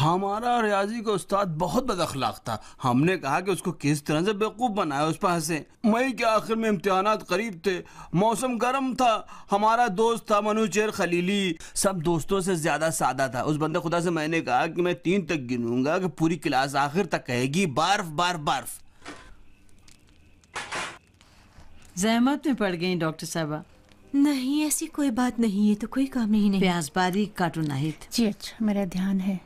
हमारा रियाजी का उस्ताद बहुत बदअखलाक था। हमने कहा कि उसको किस तरह से बेवकूफ़ बनाया, उस पर हंसे। मई के आखिर में इम्तिहानात करीब थे, मौसम गर्म था। हमारा दोस्त था मनूचेर खलीली, सब दोस्तों से ज्यादा सादा था। उस बंदे खुदा से मैंने कहा कि मैं 3 तक गिनूंगा कि पूरी क्लास आखिर तक कहेगी बर्फ बर्फ बर्फ। जहमत में पड़ गई डॉक्टर साहबा। नहीं, ऐसी कोई बात नहीं है, तो कोई काम ही नहीं। प्याज बारीक काटो नाहिद। जी अच्छा, मेरा ध्यान है।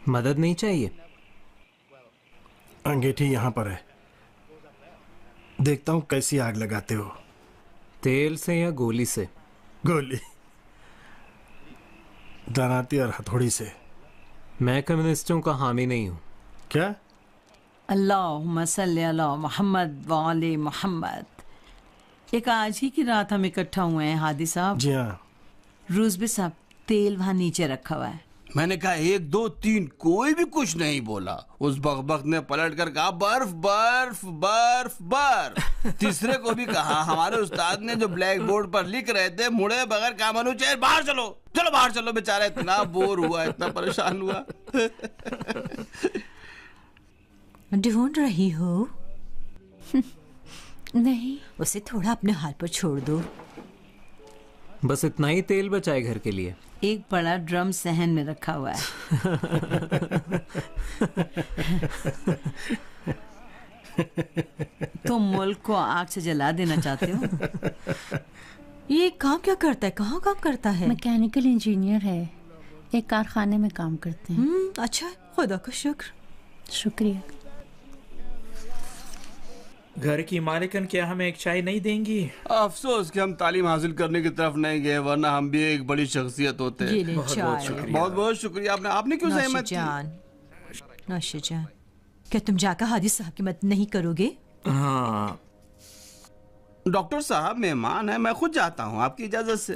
मदद नहीं चाहिए? अंगीठी यहाँ पर है, देखता हूँ कैसी आग लगाते हो। तेल से या गोली से? गोली, दनाती और हथौड़ी से। मैं कम्युनिस्टों का हामी नहीं हूँ। क्या? अल्लाहुम्मा सल्ली अला मोहम्मद व आले मोहम्मद। एक आज ही की रात हम इकट्ठा हुए हैं हादी साहब। जी हाँ। रूज़बे साहब, तेल वहाँ नीचे रखा हुआ है। मैंने कहा 1 2 3, कोई भी कुछ नहीं बोला। उस बकबक ने पलट कर कहा बर्फ बर्फ बर्फ बर्फ। तीसरे को भी कहा। हमारे उस्ताद ने जो ब्लैक बोर्ड पर लिख रहे थे मुड़े बगैर कहा मनूचेर बाहर चलो चलो बाहर चलो। बेचारा इतना बोर हुआ, इतना परेशान हुआ। ढूंढ रही हो? नहीं, उसे थोड़ा अपने हाल पर छोड़ दो। बस इतना ही तेल बचाए घर के लिए? एक बड़ा ड्रम सहन में रखा हुआ है। तुम मुल्क को आग से जला देना चाहते हो? ये काम क्या करता है, कहाँ काम करता है? मैकेनिकल इंजीनियर है, एक कारखाने में काम करते हैं। अच्छा, खुदा का शुक्र। शुक्रिया। घर की मालिकन क्या हमें एक चाय नहीं देंगी? अफसोस कि हम तालीम हासिल करने की तरफ नहीं गए, वरना हम भी एक बड़ी शख्सियत होते। बहुत बहुत शुक्रिया। आपने क्यों सहमत की? नौशेजान, क्या तुम जाकर हादी साहब की मदद नहीं करोगे? हाँ डॉक्टर साहब मेहमान है, मैं खुद जाता हूँ आपकी इजाजत से।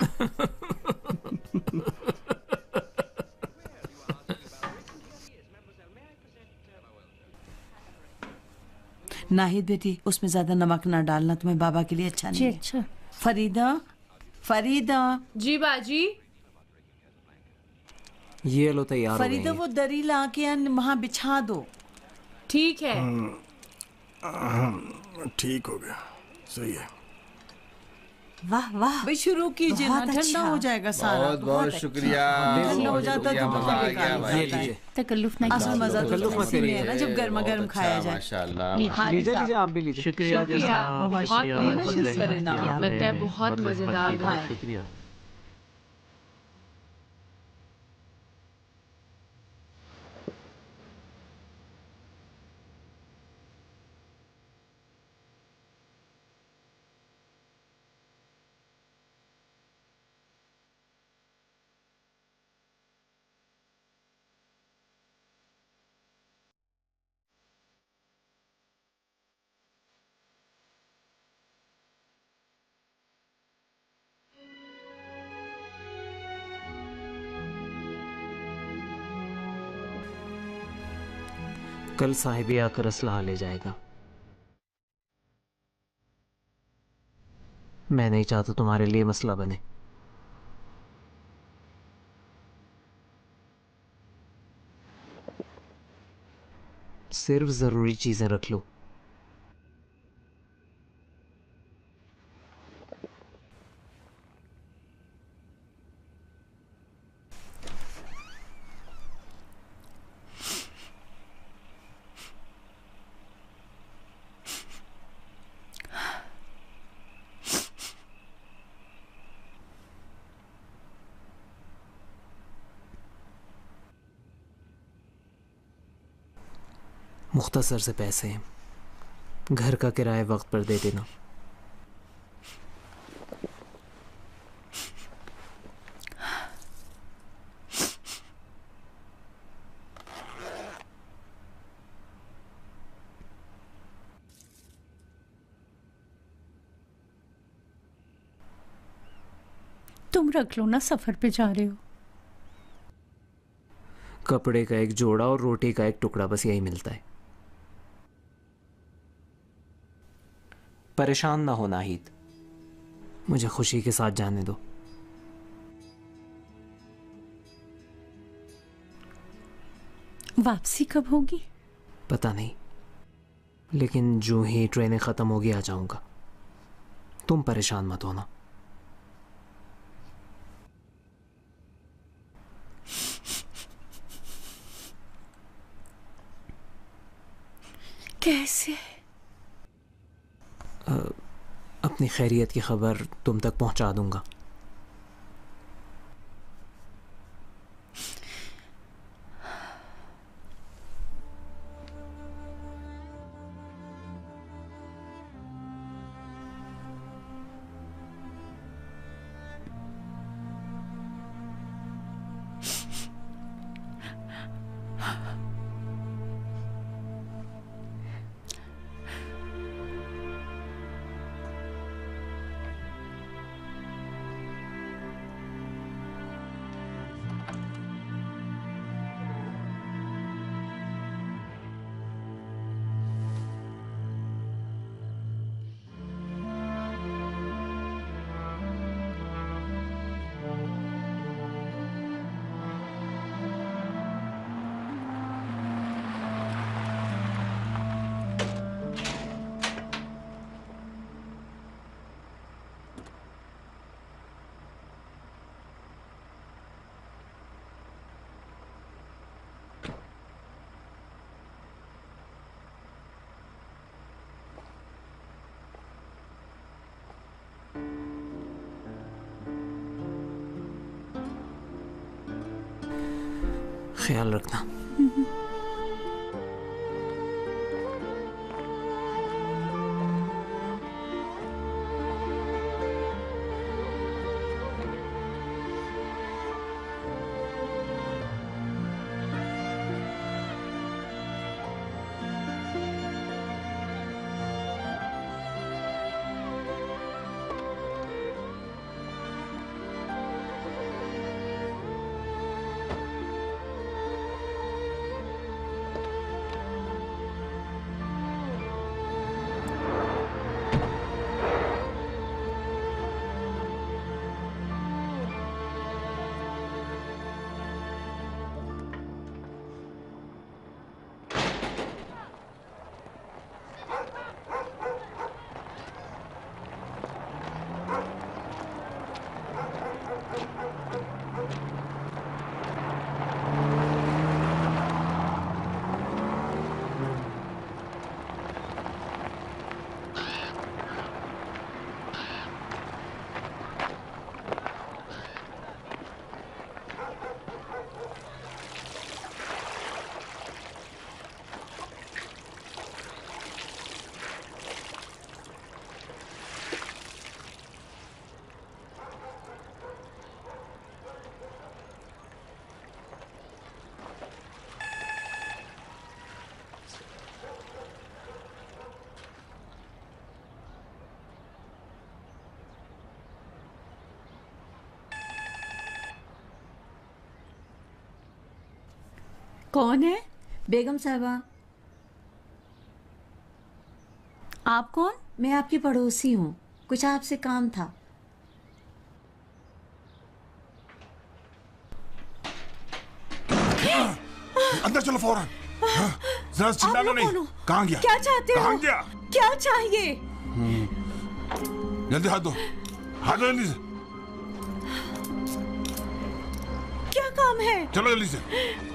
नाहिद बेटी, उसमें ज्यादा नमक ना डालना, तुम्हें बाबा के लिए अच्छा नहीं जी है। अच्छा। फरीदा, फरीदा। जी बाजी। ये लो तैयार फरीदा, वो दरी ला के वहाँ बिछा दो। ठीक है। ठीक हो गया, सही है। वाह वाह, भाई शुरू कीजिए ना, बहुत ठंडा अच्छा। हो जाएगा सारा। बहुत बहुत शुक्रिया। ठंडा हो जाता है तो मजा आ गया भाई। ये लीजिए। तकल्लुफ नहीं असल मजा तो तकल्लुफ मत इसी में है करिए। ना, जब गर्मा गर्म खाया जाए। माशाल्लाह। लीजिए लीजिए, आप भी लीजिए। शुक्रिया। बहुत लगता है, बहुत मजेदार है। कल साहिबी आकर असलहा ले जाएगा। मैं नहीं चाहता तुम्हारे लिए मसला बने। सिर्फ जरूरी चीजें रख लो। मुख्तसर से पैसे, घर का किराया वक्त पर दे देना। तुम रख लो ना, सफर पे जा रहे हो। कपड़े का एक जोड़ा और रोटी का एक टुकड़ा, बस यही मिलता है। परेशान ना हो नाहिद, मुझे खुशी के साथ जाने दो। वापसी कब होगी? पता नहीं, लेकिन जो ही ट्रेनें ख़त्म होगी आ जाऊंगा। तुम परेशान मत होना। कैसे? अपनी खैरियत की खबर तुम तक पहुंचा दूंगा। ख्याल रखना। कौन है? बेगम साहबा। आप कौन? मैं आपकी पड़ोसी हूँ, कुछ आपसे काम था। अंदर चलो फौरन। जरा चिल्लाना नहीं। कहाँ गया? क्या चाहते हो? कहाँ गया? क्या चाहिए? जल्दी हाथ दो, हाथ दो जल्दी से। क्या काम है? चलो जल्दी से।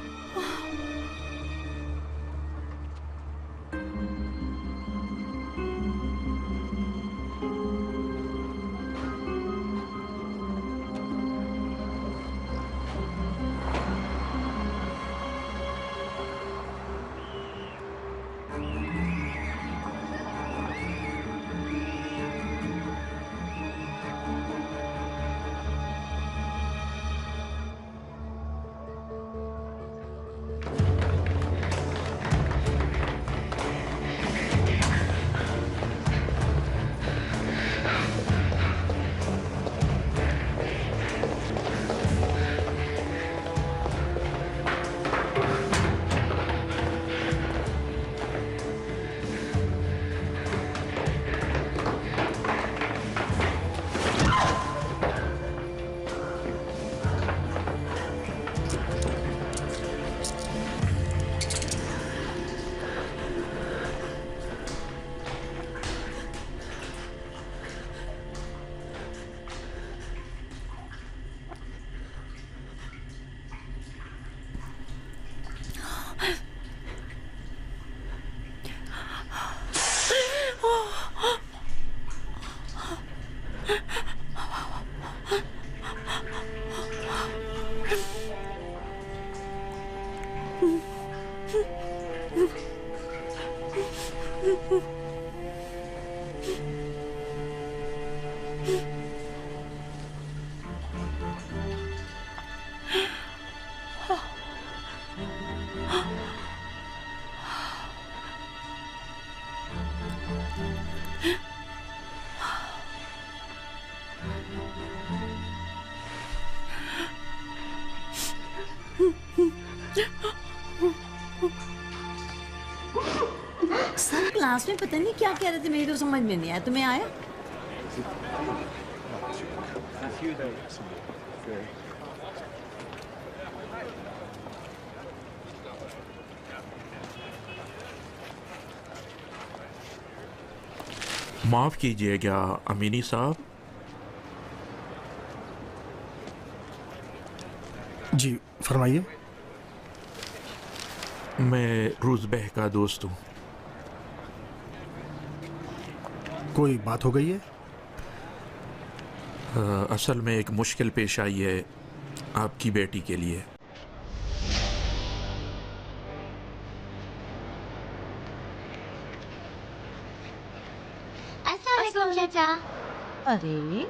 सब क्लास में पता नहीं क्या कह रहे थे, मेरी तो समझ में नहीं आया। तुम्हें आया? माफ कीजिएगा अमीनी साहब। जी फरमाइए। मैं रूज़बेह का दोस्त हूँ। कोई बात हो गई है? असल में एक मुश्किल पेश आई है आपकी बेटी के लिए। अस्सलाम चाचा। अरे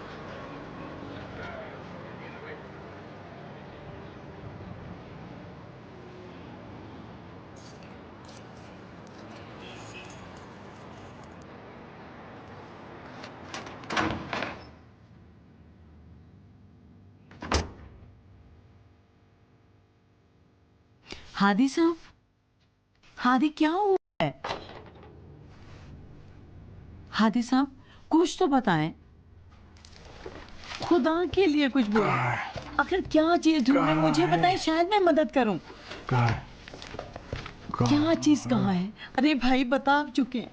हादी साहब, हादी क्या हुआ है? हादी साहब कुछ तो बताएं, खुदा के लिए कुछ बोलो। आखिर क्या चीज ढूंढ रहे, मुझे बताएं, शायद मैं मदद करूं। क्या चीज कहाँ है? अरे भाई बता चुके हैं,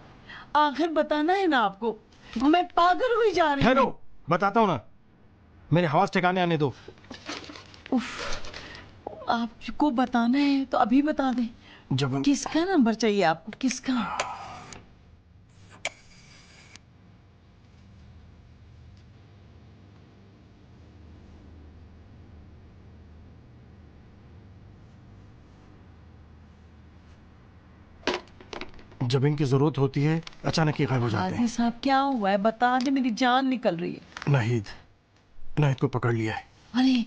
आखिर बताना है ना आपको। मैं पागल हुई जा रही हूँ। ठहरो, बताता हूँ ना, मेरे हवास ठिकाने आने दो। उफ, आपको बताना है तो अभी बता दें। जब किसका नंबर चाहिए आपको, किसका? जब इनकी जरूरत होती है अचानक ही गायब हो जाते हैं। हादी साहब क्या हुआ है, बता दे, मेरी जान निकल रही है। नाहिद को पकड़ लिया है। अरे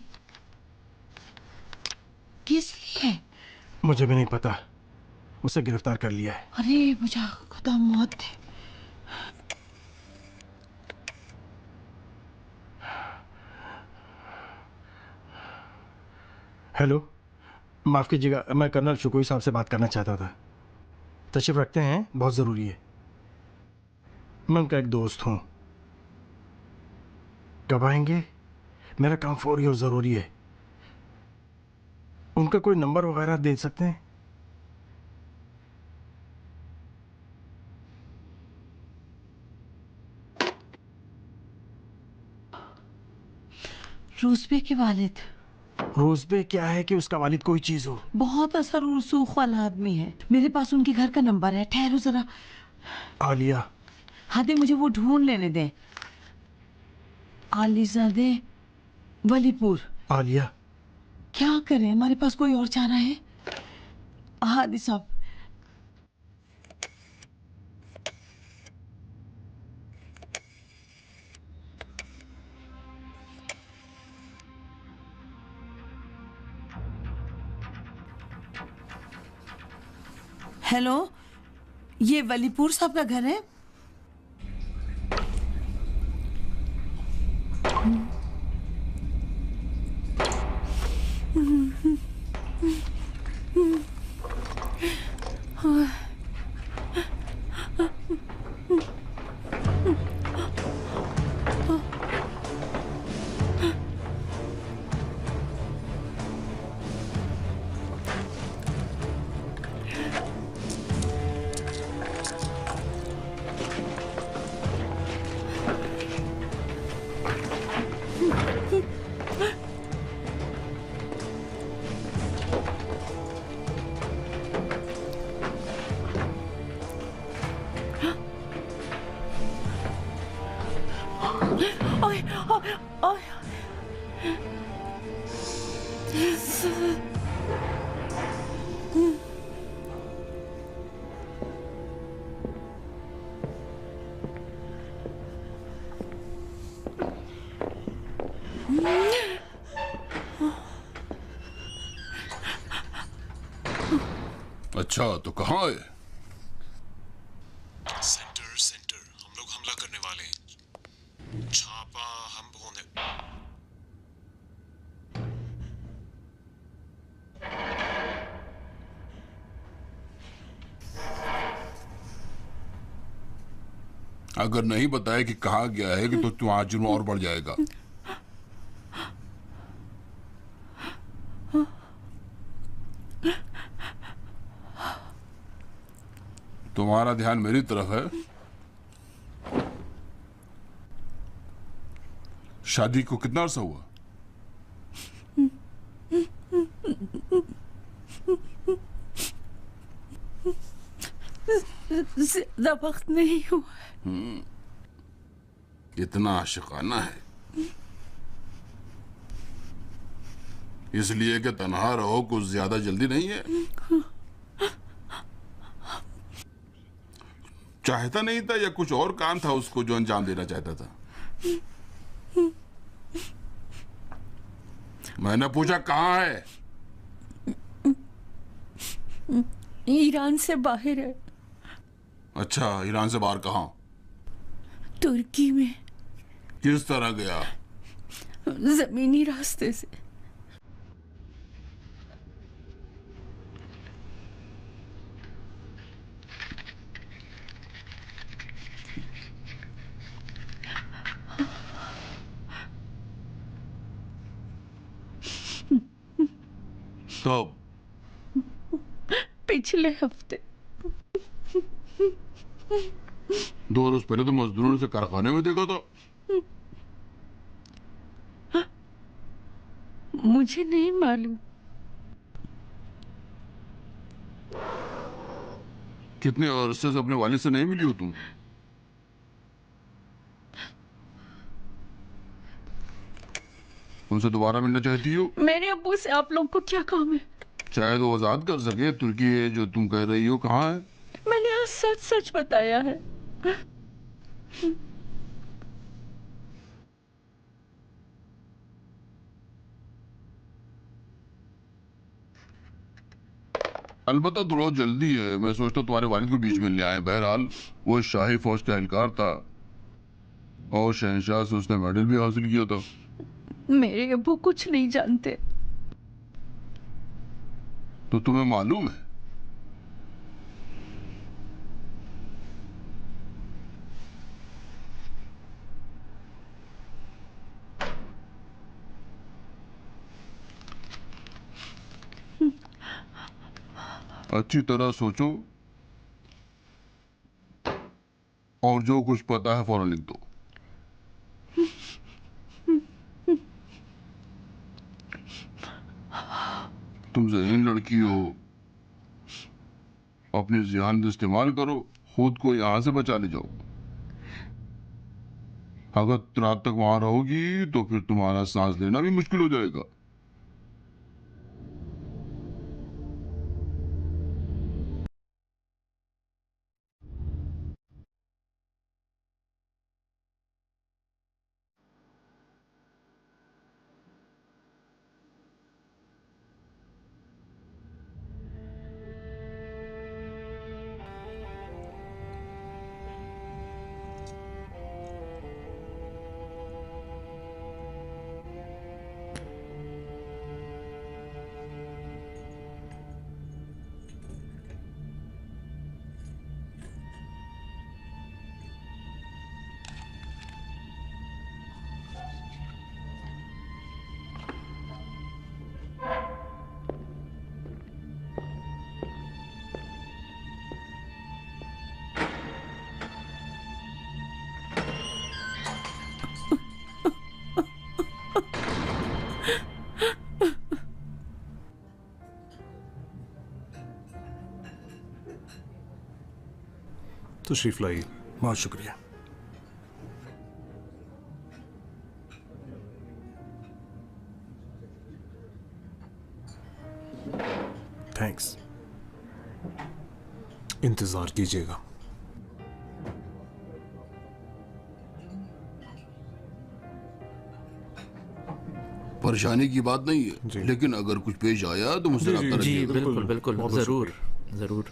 किस लिए? मुझे भी नहीं पता, उसे गिरफ्तार कर लिया है। अरे मुझे खुदा मौत दे। हेलो, माफ कीजिएगा, मैं कर्नल शुकोई साहब से बात करना चाहता था। तशरीफ रखते हैं? बहुत ज़रूरी है। मैं उनका एक दोस्त हूँ। कब आएंगे? मेरा काम फौरी और ज़रूरी है। उनका कोई नंबर वगैरह दे सकते हैं? रूसबे के वालिद। रोज़बे क्या है कि उसका वालिद कोई चीज़ हो? बहुत असर रसूख वाला आदमी है। मेरे पास उनके घर का नंबर है, ठहरो जरा। आलिया। हादी मुझे वो ढूंढ लेने दें। आलिजादे वलीपुर। आलिया। क्या करें, हमारे पास कोई और चारा है? हादी साहब, हेलो, ये वलीपुर साहब का घर है? अच्छा, तो कहाँ है? सेंटर हम लोग हमला करने वाले हैं। छापा हम होने। अगर नहीं बताया कि कहाँ गया है कि तो तुम्हारा जुर्म और बढ़ जाएगा। तुम्हारा ध्यान मेरी तरफ है। शादी को कितना अर्सा हुआ? ज्यादा वक्त नहीं हुआ। इतना आशिकाना है इसलिए कि तन्हा रहो, कुछ ज्यादा जल्दी नहीं है। चाहता नहीं था या कुछ और काम था उसको जो अंजाम देना चाहता था? मैंने पूछा कहाँ है? ईरान से बाहर है। अच्छा, ईरान से बाहर कहाँ? तुर्की में। किस तरह गया? जमीनी रास्ते से। तो पिछले हफ्ते। 2 रोज पहले तो मजदूरों से कारखाने में देखा था। मुझे नहीं मालूम। कितने अरसे से अपने वालिद से नहीं मिली हो तुम? उनसे दोबारा मिलना चाहती हो? मेरे अब्बू से आप लोग को क्या काम है? शायद वो आजाद कर सके। तुर्की है जो तुम कह रही हो, कहाँ है? मैंने आज सच सच बताया है। अलबत्ता थोड़ा जल्दी है। मैं सोचता तुम्हारे वालिद को बीच में ले आए। बहरहाल वो शाही फौज का एहलकार था और शहनशाह से उसने मेडल भी हासिल किया था। मेरे अब्बू कुछ नहीं जानते। तो तुम्हें मालूम है? अच्छी तरह सोचो और जो कुछ पता है फौरन लिख दो। तुम ज़हीन लड़की हो, अपनी ज़हानत इस्तेमाल करो, खुद को यहां से बचा ले जाओ। अगर रात तक वहां रहोगी तो फिर तुम्हारा सांस लेना भी मुश्किल हो जाएगा। तशरीफ लाइए। बहुत शुक्रिया। थैंक्स। इंतजार कीजिएगा। परेशानी की बात नहीं है, लेकिन अगर कुछ पेश आया तो मुझसे रब्ता जी रखिएगा। बिल्कुल बिल्कुल जरूर। ज़रूर।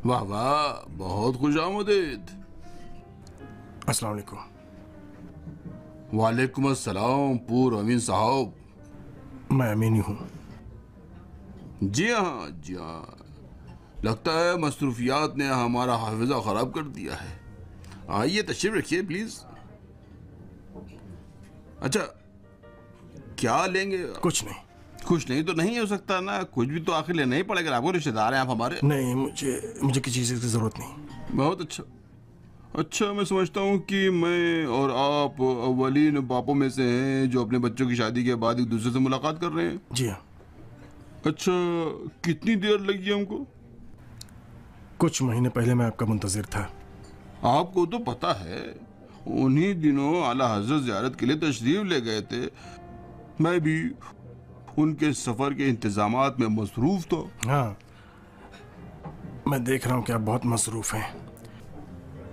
वाह वाह, बहुत खुशामदीद। अस्सलाम वालेकुम। वालेकुम अस्सलाम पूर अमीन साहब। मैं अमीन ही हूँ। जी हाँ जी हाँ, लगता है मसरूफियात ने हमारा हाफिजा खराब कर दिया है। आइए तशरीफ रखिए प्लीज। अच्छा, क्या लेंगे? कुछ नहीं। कुछ नहीं तो नहीं हो सकता ना, कुछ भी तो आखिर लेना ही पड़ेगा। आपको रिश्तेदार हैं आप हमारे। नहीं, मुझे किसी चीज़ की ज़रूरत नहीं। बहुत अच्छा। अच्छा, मैं समझता हूँ कि मैं और आप अव्वलीन बापों में से हैं जो अपने बच्चों की शादी के बाद एक दूसरे से मुलाकात कर रहे हैं। जी हाँ। अच्छा, कितनी देर लगी हमको? कुछ महीने पहले मैं आपका मुंतजिर था। आपको तो पता है, उन्हीं दिनों आला हजरत ज़ियारत के लिए तशरीफ ले गए थे। मैं भी उनके सफ़र के इंतजामात में मसरूफ़ था। हाँ, मैं देख रहा हूँ कि आप बहुत मसरूफ़ हैं।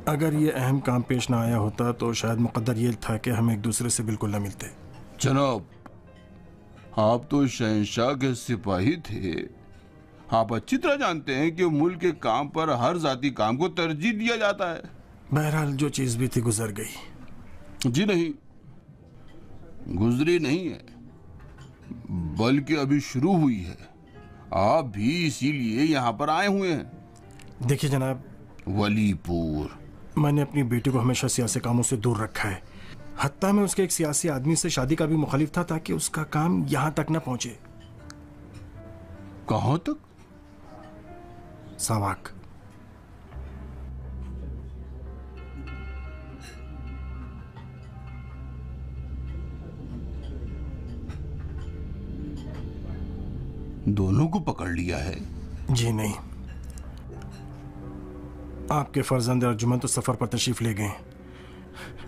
अगर ये अहम काम पेश ना आया होता तो शायद मुक़द्दर ये था कि हम एक दूसरे से बिल्कुल ना मिलते। जनाब, आप तो शहंशाह के सिपाही थे। आप अच्छी तरह जानते हैं कि मुल्क के काम पर हर जाती काम को तरजीह दिया जाता है। बहरहाल जो चीज़ भी थी गुजर गई। जी नहीं, गुजरी नहीं है, बल्कि अभी शुरू हुई है। आप भी इसीलिए यहाँ पर आए हुए हैं। देखिए जनाब, वलीपुर, मैंने अपनी बेटी को हमेशा सियासी कामों से दूर रखा है। हत्ता मैं उसके एक सियासी आदमी से शादी का भी मुखालिफ था ताकि उसका काम यहाँ तक न पहुंचे। कहाँ तक? सावाक। दोनों को पकड़ लिया है? जी नहीं, आपके फर्जंद अर्जुमन तो सफर पर तशरीफ ले गए।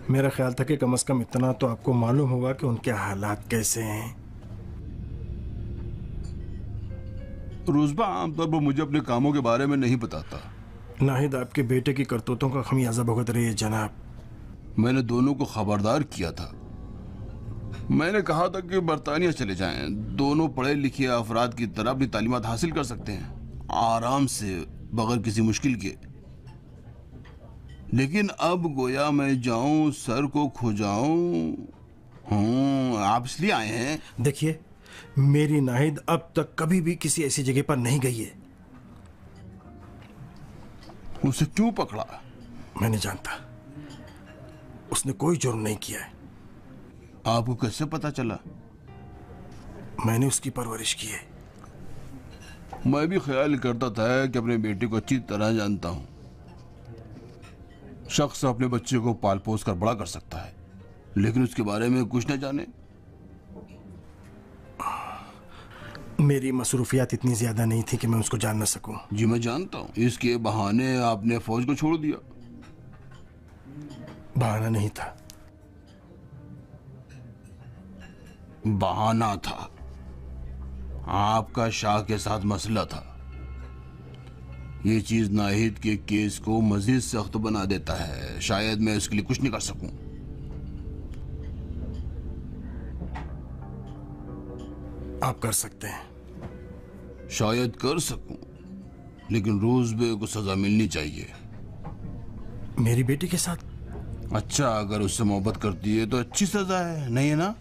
मेरा ख्याल था कि कम से कम इतना तो आपको मालूम होगा कि उनके हालात कैसे हैं। रोजबा आमतौर पर मुझे अपने कामों के बारे में नहीं बताता। नाहिद आपके बेटे की करतूतों का खमियाजा भुगत रही है जनाब। मैंने दोनों को खबरदार किया था। मैंने कहा था कि बरतानिया चले जाएं। दोनों पढ़े लिखे अफराद की तरह अपनी तालीमात हासिल कर सकते हैं, आराम से, बगैर किसी मुश्किल के। लेकिन अब गोया मैं जाऊं, सर को खुजाऊं। आप इसलिए आए हैं? देखिए, मेरी नाहिद अब तक कभी भी किसी ऐसी जगह पर नहीं गई है। उसे क्यों पकड़ा? मैं नहीं जानता, उसने कोई जुर्म नहीं किया है। आपको कैसे पता चला? मैंने उसकी परवरिश की है। मैं भी ख्याल करता था कि अपने बेटे को अच्छी तरह जानता हूं। शख्स अपने बच्चे को पाल पोस कर बड़ा कर सकता है, लेकिन उसके बारे में कुछ न जाने। मेरी मसरूफियात इतनी ज्यादा नहीं थी कि मैं उसको जान न सकूं। जी मैं जानता हूं। इसके बहाने आपने फौज को छोड़ दिया। बहाना नहीं था, बहाना था। आपका शाह के साथ मसला था। ये चीज नाहिद के केस को मजीद सख्त बना देता है। शायद मैं इसके लिए कुछ नहीं कर सकूं। आप कर सकते हैं। शायद कर सकूं, लेकिन रोजबे को सजा मिलनी चाहिए। मेरी बेटी के साथ? अच्छा, अगर उससे मोहब्बत करती है तो अच्छी सजा है, नहीं है ना?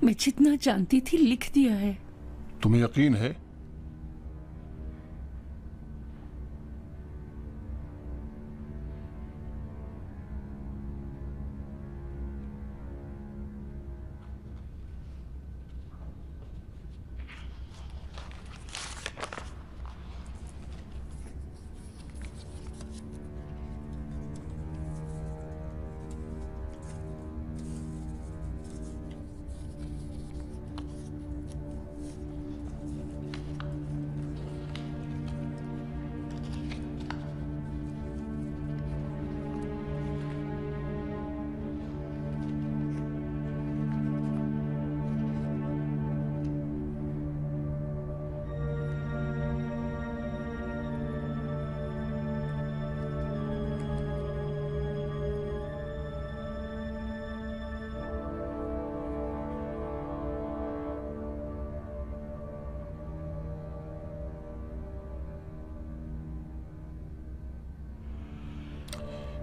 मैं जितना जानती थी लिख दिया है। तुम्हें यकीन है?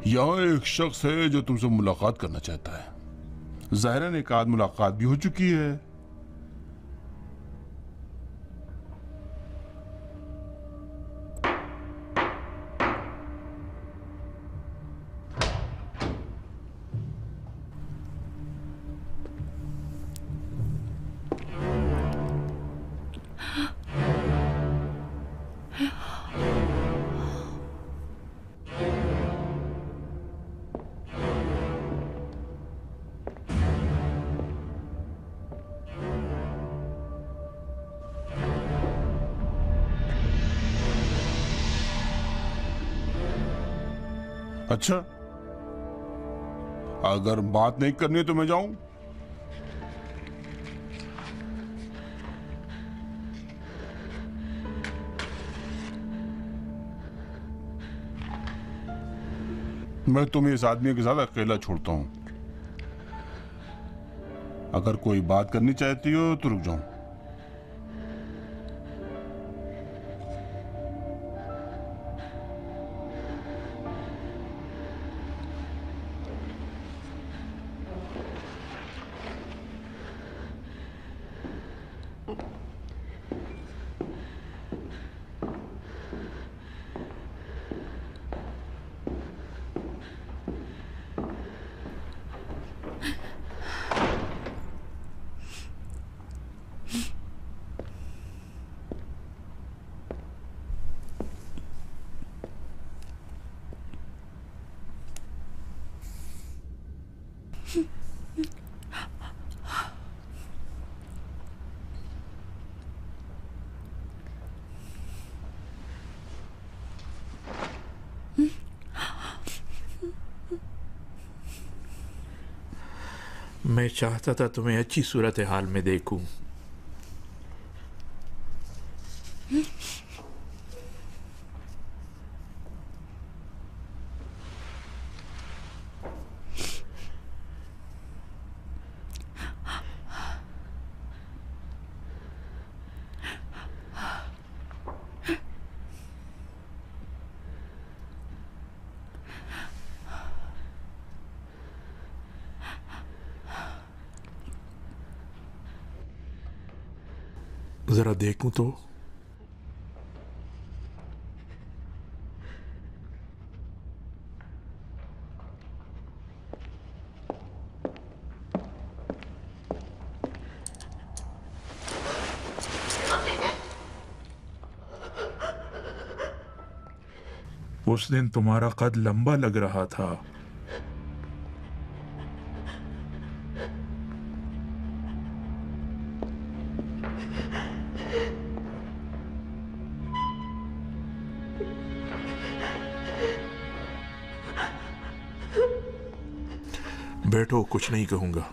यहाँ एक शख्स है जो तुमसे मुलाकात करना चाहता है। ज़ाहिरन एक आध मुलाकात भी हो चुकी है। अच्छा, अगर बात नहीं करनी है तो मैं जाऊं? मैं तुम्हें इस आदमी के साथ अकेला छोड़ता हूं। अगर कोई बात करनी चाहती हो तो रुक जाओ। मैं चाहता था तुम्हें अच्छी सूरत हाल में देखूं। जरा देखूं तो। उस दिन तुम्हारा कद लंबा लग रहा था। बैठो, कुछ नहीं कहूंगा।